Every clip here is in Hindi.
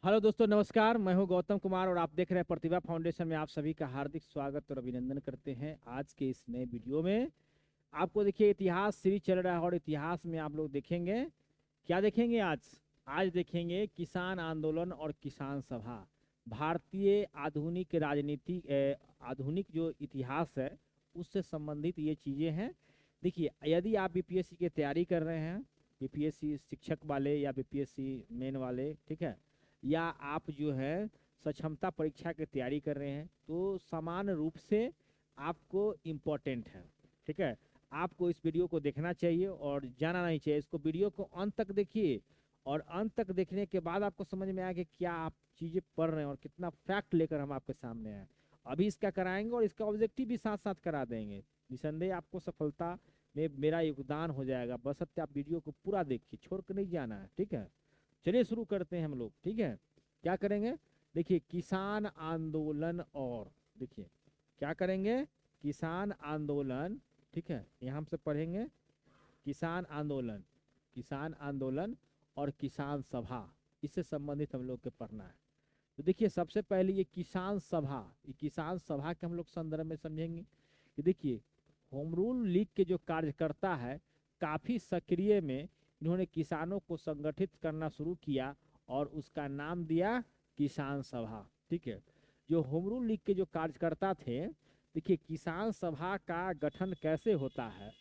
हेलो दोस्तों, नमस्कार। मैं हूं गौतम कुमार और आप देख रहे हैं प्रतिभा फाउंडेशन में। आप सभी का हार्दिक स्वागत और अभिनंदन करते हैं। आज के इस नए वीडियो में आपको देखिए इतिहास सीरीज चल रहा है और इतिहास में आप लोग देखेंगे क्या देखेंगे आज देखेंगे किसान आंदोलन और किसान सभा। भारतीय आधुनिक राजनीति आधुनिक जो इतिहास है उससे संबंधित ये चीज़ें हैं। देखिए, यदि आप बीपीएससी की तैयारी कर रहे हैं, बीपीएससी शिक्षक वाले या बीपीएससी मेन वाले, ठीक है, या आप जो है सक्षमता परीक्षा की तैयारी कर रहे हैं, तो समान रूप से आपको इम्पोर्टेंट है। ठीक है, आपको इस वीडियो को देखना चाहिए और जाना नहीं चाहिए। इसको वीडियो को अंत तक देखिए और अंत तक देखने के बाद आपको समझ में आएगा कि क्या आप चीज़ें पढ़ रहे हैं और कितना फैक्ट लेकर हम आपके सामने आए। अभी इसका कराएंगे और इसका ऑब्जेक्टिव भी साथ साथ करा देंगे। निसंदेह आपको सफलता में मेरा योगदान हो जाएगा, बशर्ते आप वीडियो को पूरा देखिए, छोड़ कर नहीं जाना है। ठीक है, चलिए शुरू करते हैं हम लोग। ठीक है, क्या करेंगे? देखिए, किसान आंदोलन और देखिए क्या करेंगे, किसान आंदोलन। ठीक है, यहाँ हम से पढ़ेंगे किसान आंदोलन, किसान आंदोलन और किसान सभा। इससे संबंधित हम लोग के पढ़ना है। तो देखिए, सबसे पहले ये किसान सभा, ये किसान सभा के हम लोग संदर्भ में समझेंगे कि देखिए होम रूल लीग के जो कार्यकर्ता है काफी सक्रिय में इन्होंने किसानों को संगठित करना शुरू किया और उसका नाम दिया किसान सभा। ठीक है, जो होम रूल लीग के जो कार्यकर्ता थे, देखिए किसान सभा का गठन कैसे होता है।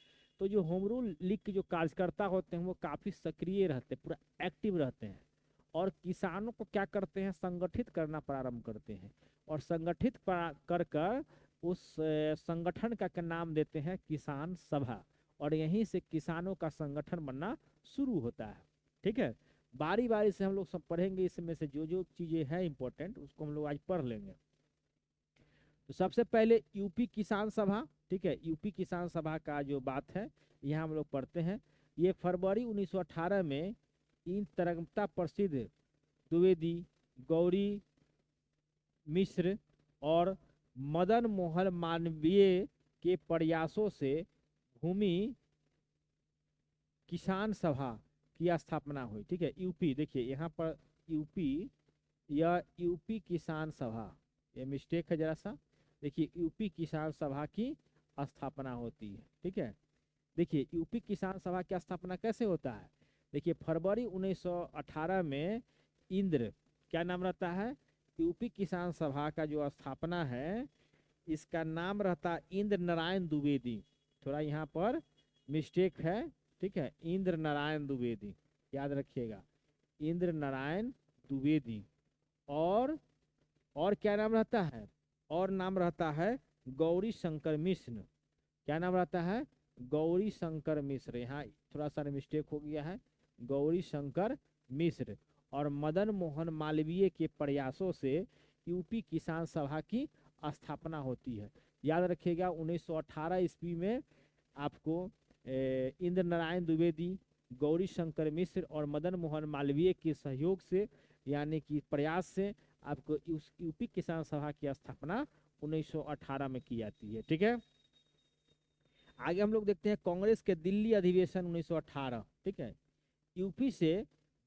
तो जो होम रूल लीग के जो कार्यकर्ता होते हैं वो काफी सक्रिय रहते हैं, पूरा एक्टिव रहते हैं और किसानों को क्या करते हैं, संगठित करना प्रारंभ करते हैं और संगठित कर कर उस संगठन का नाम देते हैं किसान सभा और यहीं से किसानों का संगठन बनना शुरू होता है। ठीक है, बारी बारी से हम लोग सब पढ़ेंगे, इसमें से जो जो चीजें हैं इंपॉर्टेंट उसको हम लोग आज पढ़ लेंगे। तो सबसे पहले यूपी किसान सभा। ठीक है, यूपी किसान सभा का जो बात है यहाँ हम लोग पढ़ते हैं। ये फरवरी 1918 में इन तरंगता प्रसिद्ध द्विवेदी, गौरी मिश्र और मदन मोहन मालवीय के प्रयासों से भूमि किसान सभा की स्थापना हुई। ठीक है, यूपी, देखिए यहाँ पर यूपी या यूपी किसान सभा, ये मिस्टेक है जरा सा। देखिए, यूपी किसान सभा की स्थापना होती है। ठीक है, देखिए यूपी किसान सभा की स्थापना कैसे होता है। देखिए, फरवरी 1918 में इंद्र, क्या नाम रहता है, यूपी किसान सभा का जो स्थापना है इसका नाम रहता इंद्र नारायण द्विवेदी। थोड़ा यहाँ पर मिस्टेक है। ठीक है, इंद्र नारायण द्विवेदी, याद रखिएगा, इंद्र नारायण द्विवेदी। और और क्या नाम रहता है, और नाम रहता है गौरी शंकर मिश्र। क्या नाम रहता है, गौरी शंकर मिश्र। यहाँ थोड़ा सा मिस्टेक हो गया है, गौरी शंकर मिश्र। और मदन मोहन मालवीय के प्रयासों से यूपी किसान सभा की स्थापना होती है। याद रखिएगा, 1918 ईस्वी में आपको इंद्र नारायण द्विवेदी, गौरी शंकर मिश्र और मदन मोहन मालवीय के सहयोग से यानी कि प्रयास से आपको यूपी किसान सभा की स्थापना 1918 में की जाती है। ठीक है, आगे हम लोग देखते हैं कांग्रेस के दिल्ली अधिवेशन 1918। ठीक है, यूपी से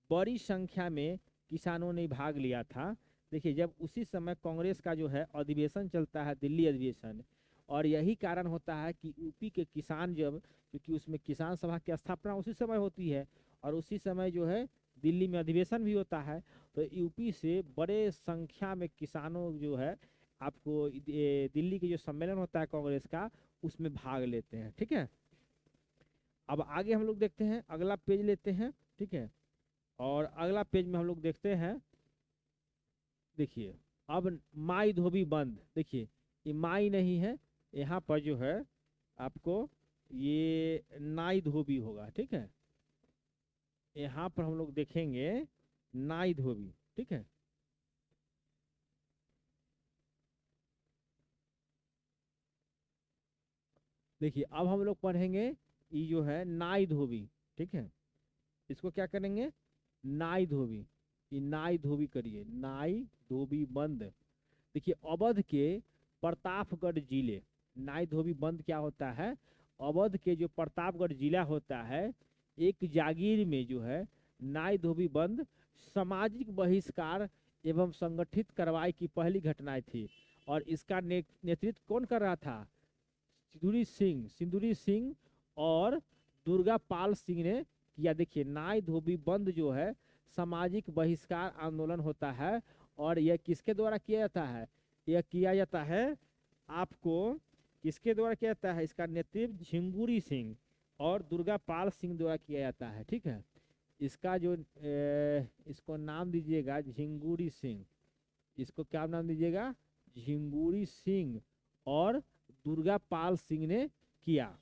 बड़ी संख्या में किसानों ने भाग लिया था। देखिए, जब उसी समय कांग्रेस का जो है अधिवेशन चलता है, दिल्ली अधिवेशन, और यही कारण होता है कि यूपी के किसान जब, क्योंकि उसमें किसान सभा की स्थापना उसी समय होती है और उसी समय जो है दिल्ली में अधिवेशन भी होता है, तो यूपी से बड़े संख्या में किसानों जो है आपको दिल्ली के जो सम्मेलन होता है कांग्रेस का उसमें भाग लेते हैं। ठीक है, अब आगे हम लोग देखते हैं, अगला पेज लेते हैं। ठीक है, और अगला पेज में हम लोग देखते हैं, देखिए अब माई धोबी बंद। देखिए, ये माई नहीं है, यहाँ पर जो है आपको ये नाई धोबी होगा। ठीक है, यहाँ पर हम लोग देखेंगे नाई धोबी। ठीक है, देखिए अब हम लोग पढ़ेंगे ये जो है नाई धोबी। ठीक है, इसको क्या करेंगे, नाई धोबी, ये नाई धोबी करिए, नाई धोबी बंद। देखिए, अवध के प्रतापगढ़ जिले, नाई धोबी बंद क्या होता है, अवध के जो प्रतापगढ़ जिला होता है, एक जागीर में जो है नाई धोबी बंद सामाजिक बहिष्कार एवं संगठित कार्रवाई की पहली घटनाएं थी। और इसका नेतृत्व कौन कर रहा था? सिंदूरी सिंह और दुर्गा पाल सिंह ने किया। देखिए, नाई धोबी बंद जो है सामाजिक बहिष्कार आंदोलन होता है, और यह किसके द्वारा किया जाता है? यह किया जाता है आपको किसके द्वारा किया जाता है? इसका नेतृत्व झिंगुरी सिंह और दुर्गा पाल सिंह द्वारा किया जाता है। ठीक है, इसका जो इसको नाम दीजिएगा झिंगुरी सिंह। इसको क्या नाम दीजिएगा? झिंगुरी सिंह और दुर्गा पाल सिंह ने किया।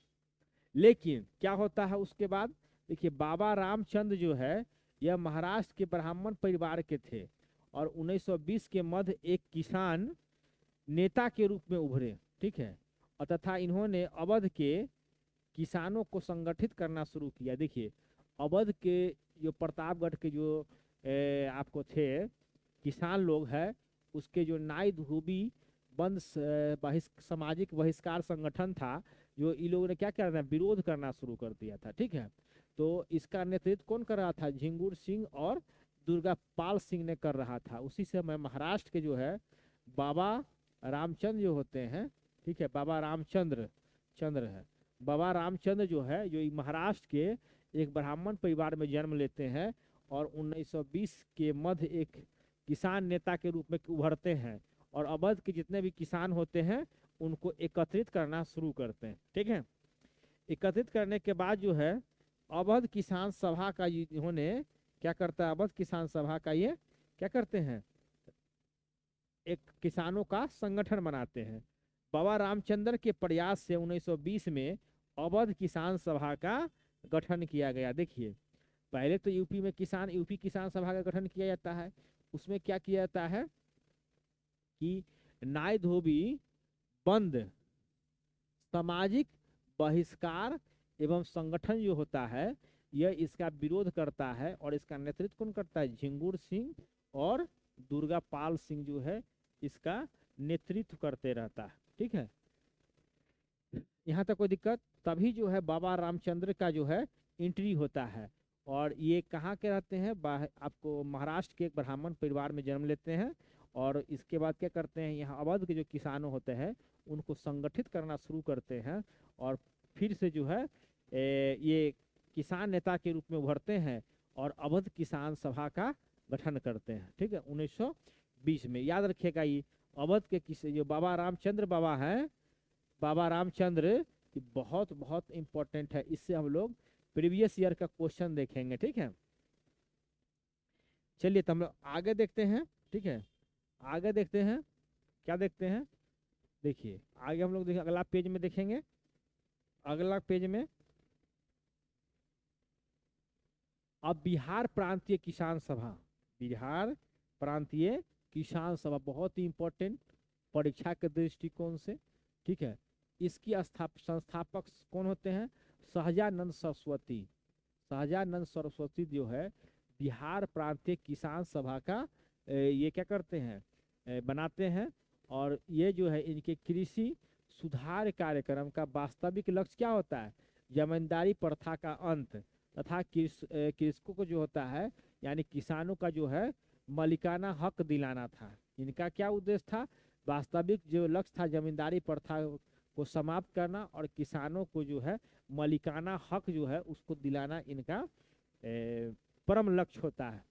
लेकिन क्या होता है उसके बाद? देखिए, बाबा रामचंद्र जो है यह महाराष्ट्र के ब्राह्मण परिवार के थे और 1920 के मध्य एक किसान नेता के रूप में उभरे। ठीक है, और तथा इन्होंने अवध के किसानों को संगठित करना शुरू किया। देखिए, अवध के जो प्रतापगढ़ के जो आपको थे किसान लोग हैं, उसके जो नाई धोबी बंद सामाजिक बहिष्कार संगठन था, जो इन लोगों ने क्या करना, विरोध करना शुरू कर दिया था। ठीक है, तो इसका नेतृत्व कौन कर रहा था? झिंगुर सिंह और दुर्गा पाल सिंह ने कर रहा था। उसी समय महाराष्ट्र के जो है बाबा रामचंद्र जो होते हैं, ठीक है, बाबा रामचंद्र है, बाबा रामचंद्र जो है जो महाराष्ट्र के एक ब्राह्मण परिवार में जन्म लेते हैं और 1920 के मध्य एक किसान नेता के रूप में उभरते हैं और अवध के जितने भी किसान होते हैं उनको एकत्रित करना शुरू करते हैं। ठीक है, एकत्रित करने के बाद जो है अवध किसान सभा का इन्होंने क्या करता है? अवध किसान सभा का ये क्या करते हैं? एक किसानों का संगठन बनाते हैं। बाबा रामचंद्र के प्रयास से 1920 में अवध किसान सभा का गठन किया गया। देखिए, पहले तो यूपी किसान सभा का गठन किया जाता है। उसमें क्या किया जाता है कि नाई धोबी बंद सामाजिक बहिष्कार एवं संगठन जो होता है यह इसका विरोध करता है और इसका नेतृत्व कौन करता है? झिंगुर सिंह और दुर्गा पाल सिंह जो है इसका नेतृत्व करते रहता है। ठीक है, यहाँ तक कोई दिक्कत? तभी जो है बाबा रामचंद्र का जो है एंट्री होता है और ये कहाँ के रहते हैं? आपको महाराष्ट्र के एक ब्राह्मण परिवार में जन्म लेते हैं और इसके बाद क्या करते हैं? यहाँ अवध के जो किसानों होते हैं उनको संगठित करना शुरू करते हैं और फिर से जो है ये किसान नेता के रूप में उभरते हैं और अवध किसान सभा का गठन करते हैं। ठीक है, 1920 में। याद रखिएगा, ये अवध के जो बाबा रामचंद्र बाबा हैं, बाबा रामचंद्र बहुत बहुत इंपॉर्टेंट है। इससे हम लोग प्रीवियस ईयर का क्वेश्चन देखेंगे। ठीक है, चलिए तो हम लोग आगे देखते हैं। ठीक है, आगे देखते हैं, क्या देखते हैं? देखिए, आगे हम लोग अगला पेज में देखेंगे। अगला पेज में अब बिहार प्रांतीय किसान सभा, बिहार प्रांतीय किसान सभा बहुत ही इंपॉर्टेंट परीक्षा के दृष्टिकोण से। ठीक है, इसकी संस्थापक कौन होते हैं? सहजानंद सरस्वती। सहजानंद सरस्वती जो है बिहार प्रांतीय किसान सभा का ये क्या करते हैं? बनाते हैं और ये जो है इनके कृषि सुधार कार्यक्रम का वास्तविक लक्ष्य क्या होता है? जमींदारी प्रथा का अंत तथा कृषकों को जो होता है यानी किसानों का जो है मालिकाना हक दिलाना था। इनका क्या उद्देश्य था? वास्तविक जो लक्ष्य था जमींदारी प्रथा को समाप्त करना और किसानों को जो है मालिकाना हक जो है उसको दिलाना इनका परम लक्ष्य होता है।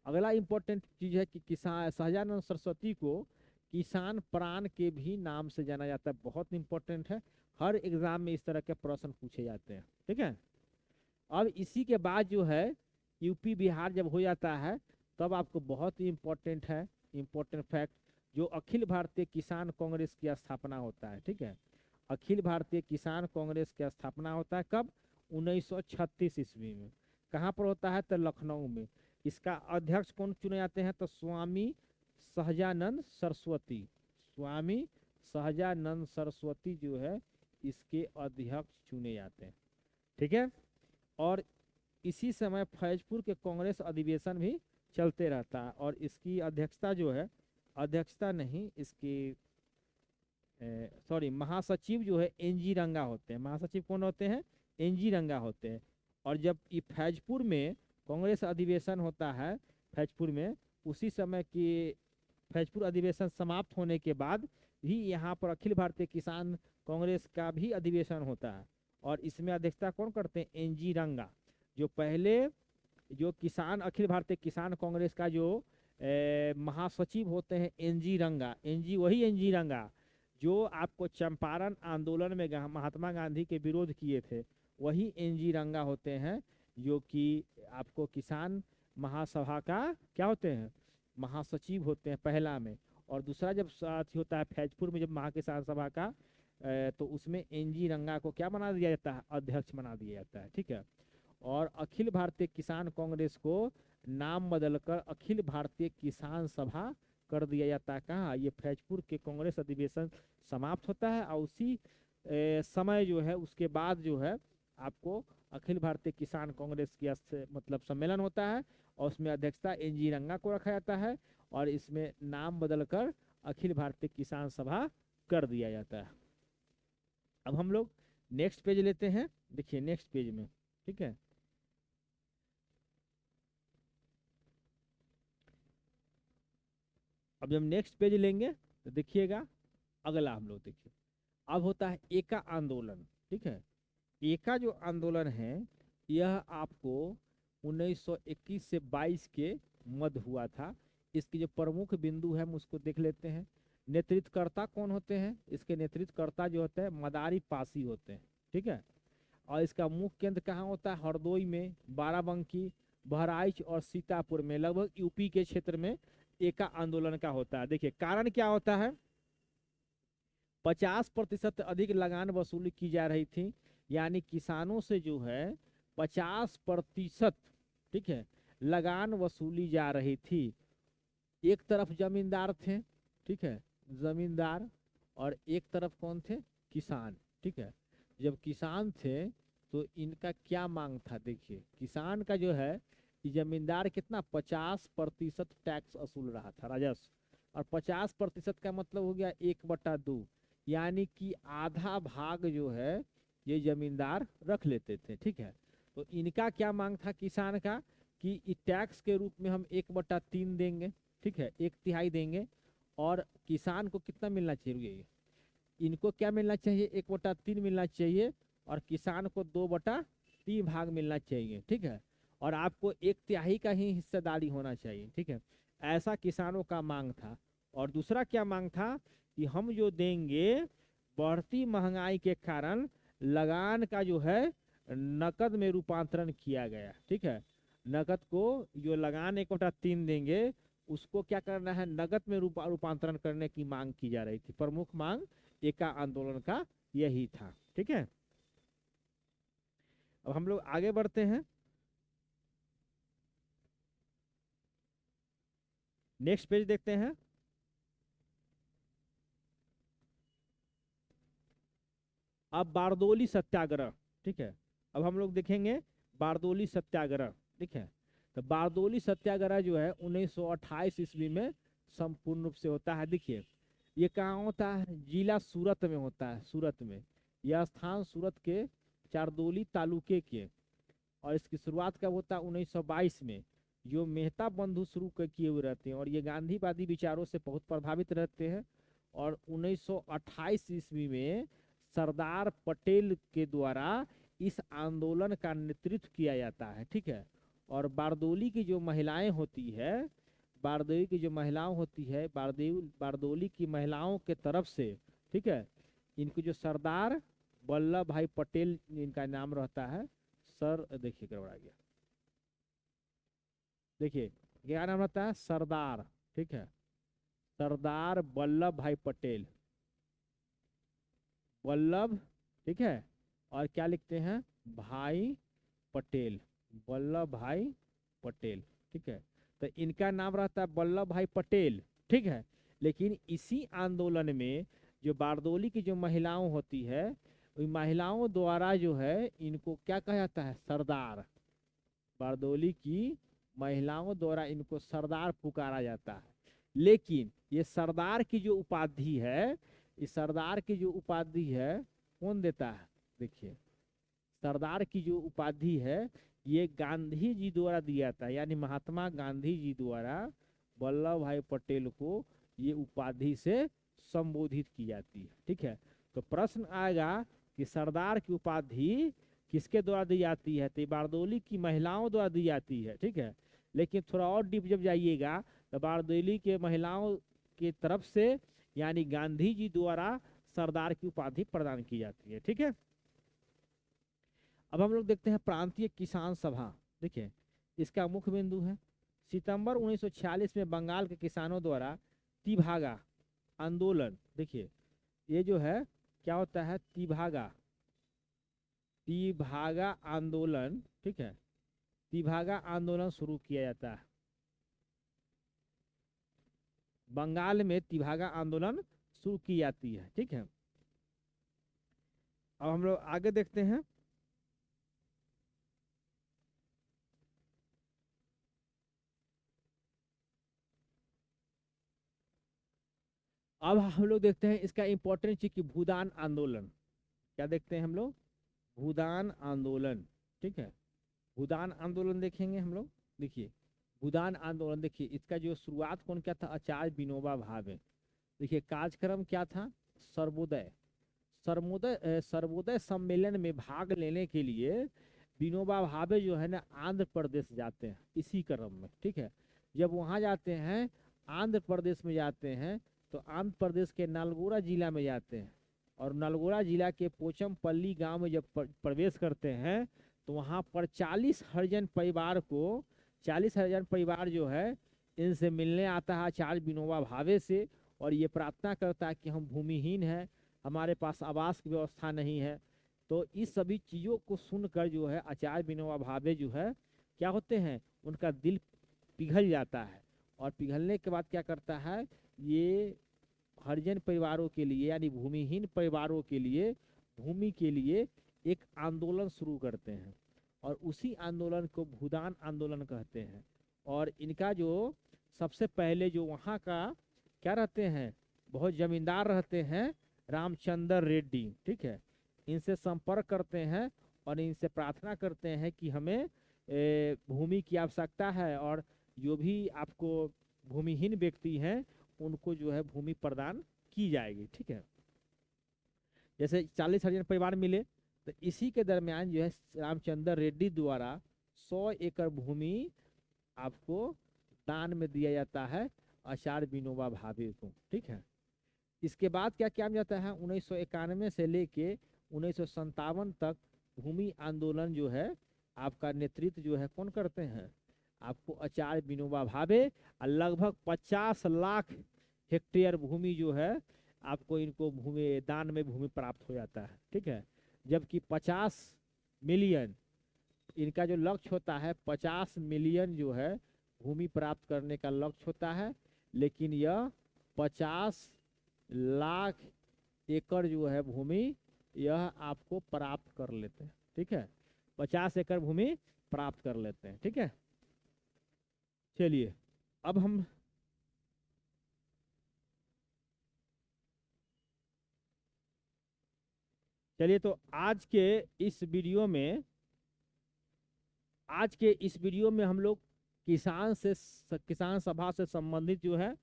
अगला इंपॉर्टेंट चीज है कि किसान सहजानंद सरस्वती को किसान प्राण के भी नाम से जाना जाता है। बहुत इंपॉर्टेंट है, हर एग्जाम में इस तरह के प्रश्न पूछे जाते हैं। ठीक है, अब इसी के बाद जो है यूपी बिहार जब हो जाता है तब आपको बहुत ही इंपॉर्टेंट है, इंपॉर्टेंट फैक्ट, जो अखिल भारतीय किसान कांग्रेस की स्थापना होता है। ठीक है, अखिल भारतीय किसान कांग्रेस की स्थापना होता है कब? 1936 ईस्वी में। कहाँ पर होता है? तो लखनऊ में। इसका अध्यक्ष कौन चुने जाते हैं? तो स्वामी सहजानंद सरस्वती। स्वामी सहजानंद सरस्वती जो है इसके अध्यक्ष चुने जाते हैं। ठीक है, और इसी समय फैजपुर के कांग्रेस अधिवेशन भी चलते रहता है और इसकी अध्यक्षता जो है, अध्यक्षता नहीं, इसकी सॉरी महासचिव जो है एनजी रंगा होते हैं। महासचिव कौन होते हैं? एनजी रंगा होते हैं। और जब ये फैजपुर में कांग्रेस अधिवेशन होता है फैजपुर में, उसी समय के फैजपुर अधिवेशन समाप्त होने के बाद भी यहाँ पर अखिल भारतीय किसान कांग्रेस का भी अधिवेशन होता है। और इसमें अध्यक्षता कौन करते हैं? एनजी रंगा, जो पहले जो किसान अखिल भारतीय किसान कांग्रेस का जो महासचिव होते हैं एनजी रंगा। एनजी वही एनजी रंगा जो आपको चंपारण आंदोलन में महात्मा गांधी के विरोध किए थे, वही एनजी रंगा होते हैं, जो कि आपको किसान महासभा का क्या होते हैं? महासचिव होते हैं पहला में। और दूसरा जब साथ होता है फैजपुर में जब महाकिसान सभा का, तो उसमें एनजी रंगा को क्या बना दिया जाता है? अध्यक्ष बना दिया जाता है। ठीक है। और अखिल भारतीय किसान कांग्रेस को नाम बदलकर अखिल भारतीय किसान सभा कर दिया जाता है। कहाँ? ये फैजपुर के कांग्रेस अधिवेशन समाप्त होता है और उसी समय जो है उसके बाद जो है आपको अखिल भारतीय किसान कांग्रेस की मतलब सम्मेलन होता है और उसमें अध्यक्षता एनजी रंगा को रखा जाता है और इसमें नाम बदलकर अखिल भारतीय किसान सभा कर दिया जाता है। अब हम लोग नेक्स्ट पेज लेते हैं। देखिए नेक्स्ट पेज में, ठीक है, अब जब नेक्स्ट पेज लेंगे तो देखिएगा अगला हम लोग देखिए अब होता है एका आंदोलन। ठीक है। एका जो आंदोलन है यह आपको 1921 से 22 के मध्य हुआ था। इसके जो प्रमुख बिंदु है हम उसको देख लेते हैं। नेतृत्वकर्ता कौन होते हैं? इसके नेतृत्वकर्ता जो होते हैं मदारी पासी होते हैं। ठीक है। और इसका मुख्य केंद्र कहाँ होता है? हरदोई में, बाराबंकी, बहराइच और सीतापुर में, लगभग यूपी के क्षेत्र में एका आंदोलन का होता है। देखिए कारण क्या होता है? 50% अधिक लगान वसूली की जा रही थी, यानी किसानों से जो है 50%, ठीक है, लगान वसूली जा रही थी। एक तरफ जमींदार थे, ठीक है, जमींदार, और एक तरफ कौन थे? किसान। ठीक है। जब किसान थे तो इनका क्या मांग था? देखिए किसान का जो है जमींदार कितना 50% टैक्स वसूल रहा था, राजस्व, और 50% का मतलब हो गया 1/2, यानी कि आधा भाग जो है ये जमींदार रख लेते थे। ठीक है। तो इनका क्या मांग था किसान का कि टैक्स के रूप में हम 1/3 देंगे। ठीक है, 1/3 देंगे। और किसान को कितना मिलना चाहिए? इनको क्या मिलना चाहिए? 1/3 मिलना चाहिए और किसान को 2/3 भाग मिलना चाहिए। ठीक है। और आपको 1/3 का ही हिस्सेदारी होना चाहिए। ठीक है। ऐसा किसानों का मांग था। और दूसरा क्या मांग था कि हम जो देंगे, बढ़ती महंगाई के कारण लगान का जो है नकद में रूपांतरण किया गया। ठीक है। नकद को जो लगान 1/3 देंगे उसको क्या करना है? नकद में रूपांतरण करने की मांग की जा रही थी। प्रमुख मांग एका आंदोलन का यही था। ठीक है। अब हम लोग आगे बढ़ते हैं। नेक्स्ट पेज देखते हैं। अब बारदोली सत्याग्रह। ठीक है। अब हम लोग देखेंगे बारदोली सत्याग्रह। ठीक है। तो बारदोली सत्याग्रह जो है 1928 ईस्वी में संपूर्ण रूप से होता है। देखिए ये कहाँ होता है? जिला सूरत में होता है। सूरत में, यह स्थान सूरत के चारदोली तालुके के, और इसकी शुरुआत कब होता है? 1922 में। जो मेहता बंधु शुरू किए हुए रहते हैं और ये गांधीवादी विचारों से बहुत प्रभावित रहते हैं। और 1928 ईस्वी में सरदार पटेल के द्वारा इस आंदोलन का नेतृत्व किया जाता है। ठीक है। और बारदोली की जो महिलाएं होती है, बारदोली की जो महिलाओं होती है, बारदोली की महिलाओं के तरफ से, ठीक है, इनको जो सरदार वल्लभ भाई पटेल इनका नाम रहता है। सर देखिए गड़बड़ा गया। देखिए क्या नाम रहता है? सरदार। ठीक है। सरदार वल्लभ भाई पटेल, वल्लभ, ठीक है, और क्या लिखते हैं? भाई पटेल, वल्लभ भाई पटेल। ठीक है। तो इनका नाम रहता है वल्लभ भाई पटेल। ठीक है। लेकिन इसी आंदोलन में जो बारदोली की जो महिलाओं होती है, उन महिलाओं द्वारा जो है इनको क्या कहा जाता है? सरदार। बारदोली की महिलाओं द्वारा इनको सरदार पुकारा जाता है। लेकिन ये सरदार की जो उपाधि है, इस सरदार की जो उपाधि है कौन देता है? देखिए सरदार की जो उपाधि है ये गांधी जी द्वारा दिया था, यानी महात्मा गांधी जी द्वारा वल्लभ भाई पटेल को ये उपाधि से संबोधित की जाती है। ठीक है, तो प्रश्न आएगा कि सरदार की उपाधि किसके द्वारा दी जाती है, तो ये बारदोली की महिलाओं द्वारा दी जाती है। ठीक है, लेकिन थोड़ा और डीप जब जाइएगा तो बारदोली के महिलाओं की तरफ से यानी गांधी जी द्वारा सरदार की उपाधि प्रदान की जाती है। ठीक है, अब हम लोग देखते हैं प्रांतीय किसान सभा। देखिए, इसका मुख्य बिंदु है सितंबर 1946 में बंगाल के किसानों द्वारा तिभागा आंदोलन। देखिए, ये जो है क्या होता है, तिभागा तिभागा आंदोलन। ठीक है, तिभागा आंदोलन शुरू किया जाता है बंगाल में, तिभागा आंदोलन शुरू की जाती है। ठीक है, अब हम लोग आगे देखते हैं। अब हम लोग देखते हैं इसका इंपॉर्टेंट चीज की भूदान आंदोलन। क्या देखते हैं हम लोग, भूदान आंदोलन। ठीक है, भूदान आंदोलन देखेंगे हम लोग। देखिए, भूदान आंदोलन, देखिए इसका जो शुरुआत कौन किया था, आचार्य विनोबा भावे। देखिए, कार्यक्रम क्या था, सर्वोदय सर्वोदय सम्मेलन में भाग लेने के लिए विनोबा भावे जो है ना आंध्र प्रदेश जाते हैं इसी क्रम में। ठीक है, जब वहाँ जाते हैं आंध्र प्रदेश में जाते हैं तो आंध्र प्रदेश के नलगोरा जिला में जाते हैं, और नलगोरा जिला के पोचमपल्ली गांव में जब प्रवेश करते हैं तो वहाँ पर 40,000 परिवार जो है इनसे मिलने आता है आचार्य विनोबा भावे से, और ये प्रार्थना करता है कि हम भूमिहीन हैं, हमारे पास आवास की व्यवस्था नहीं है। तो इस सभी चीज़ों को सुनकर जो है आचार्य विनोबा भावे जो है क्या होते हैं, उनका दिल पिघल जाता है, और पिघलने के बाद क्या करता है, ये हरिजन परिवारों के लिए यानी भूमिहीन परिवारों के लिए भूमि के लिए एक आंदोलन शुरू करते हैं, और उसी आंदोलन को भूदान आंदोलन कहते हैं। और इनका जो सबसे पहले जो वहाँ का क्या रहते हैं, बहुत जमींदार रहते हैं रामचंद्र रेड्डी। ठीक है, इनसे संपर्क करते हैं और इनसे प्रार्थना करते हैं कि हमें भूमि की आवश्यकता है, और जो भी आपको भूमिहीन व्यक्ति हैं उनको जो है भूमि प्रदान की जाएगी। ठीक है, जैसे 40,000 परिवार मिले, तो इसी के दरमियान जो है रामचंद्र रेड्डी द्वारा 100 एकड़ भूमि आपको दान में दिया जाता है आचार्य विनोबा भावे को। ठीक है, इसके बाद क्या किया जाता है, 1991 से लेके 1957 तक भूमि आंदोलन जो है आपका नेतृत्व जो है कौन करते हैं, आपको आचार्य विनोबा भावे। और लगभग 50 लाख हेक्टेयर भूमि जो है आपको इनको भूमि दान में भूमि प्राप्त हो जाता है। ठीक है, जबकि 50 मिलियन इनका जो लक्ष्य होता है, 50 मिलियन जो है भूमि प्राप्त करने का लक्ष्य होता है, लेकिन यह 50 लाख एकड़ जो है भूमि यह आपको प्राप्त कर लेते हैं। ठीक है, 50 एकड़ भूमि प्राप्त कर लेते हैं। ठीक है, चलिए अब हम चलिए तो आज के इस वीडियो में हम लोग किसान सभा से संबंधित जो है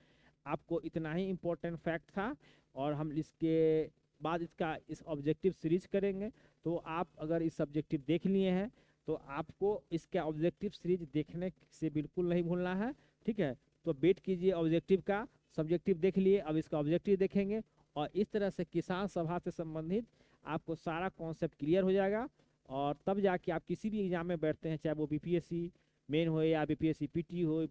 आपको इतना ही इम्पोर्टेंट फैक्ट था, और हम इसके बाद इस ऑब्जेक्टिव सीरीज करेंगे। तो आप अगर इस ऑब्जेक्टिव देख लिए हैं तो आपको इसका ऑब्जेक्टिव सीरीज देखने से बिल्कुल नहीं भूलना है। ठीक है, तो वेट कीजिए ऑब्जेक्टिव का। सब्जेक्टिव देख लिए, अब इसका ऑब्जेक्टिव देखेंगे, और इस तरह से किसान सभा से संबंधित आपको सारा कॉन्सेप्ट क्लियर हो जाएगा, और तब जाके आप किसी भी एग्जाम में बैठते हैं, चाहे वो बीपीएससी मेन हो या बीपीएससी पीटी हो,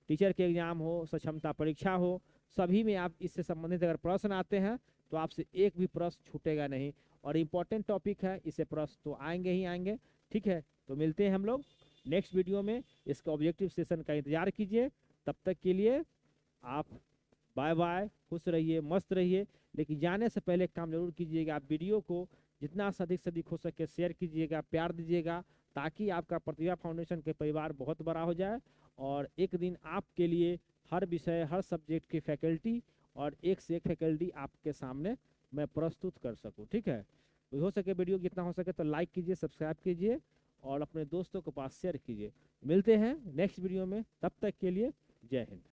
टीचर के एग्जाम हो, सक्षमता परीक्षा हो, सभी में आप इससे संबंधित अगर प्रश्न आते हैं तो आपसे एक भी प्रश्न छूटेगा नहीं, और इम्पोर्टेंट टॉपिक है, इससे प्रश्न तो आएंगे ही आएंगे। ठीक है, तो मिलते हैं हम लोग नेक्स्ट वीडियो में। इसका ऑब्जेक्टिव सेशन का इंतजार कीजिए। तब तक के लिए आप बाय बाय, खुश रहिए, मस्त रहिए। लेकिन जाने से पहले एक काम जरूर कीजिएगा, आप वीडियो को जितना से अधिक हो सके शेयर कीजिएगा, प्यार दीजिएगा, ताकि आपका प्रतिभा फाउंडेशन के परिवार बहुत बड़ा हो जाए, और एक दिन आपके लिए हर विषय हर सब्जेक्ट की फैकल्टी और एक से एक फैकल्टी आपके सामने मैं प्रस्तुत कर सकूं। ठीक है, तो हो सके वीडियो जितना हो सके तो लाइक कीजिए, सब्सक्राइब कीजिए, और अपने दोस्तों के पास शेयर कीजिए। मिलते हैं नेक्स्ट वीडियो में, तब तक के लिए जय हिंद।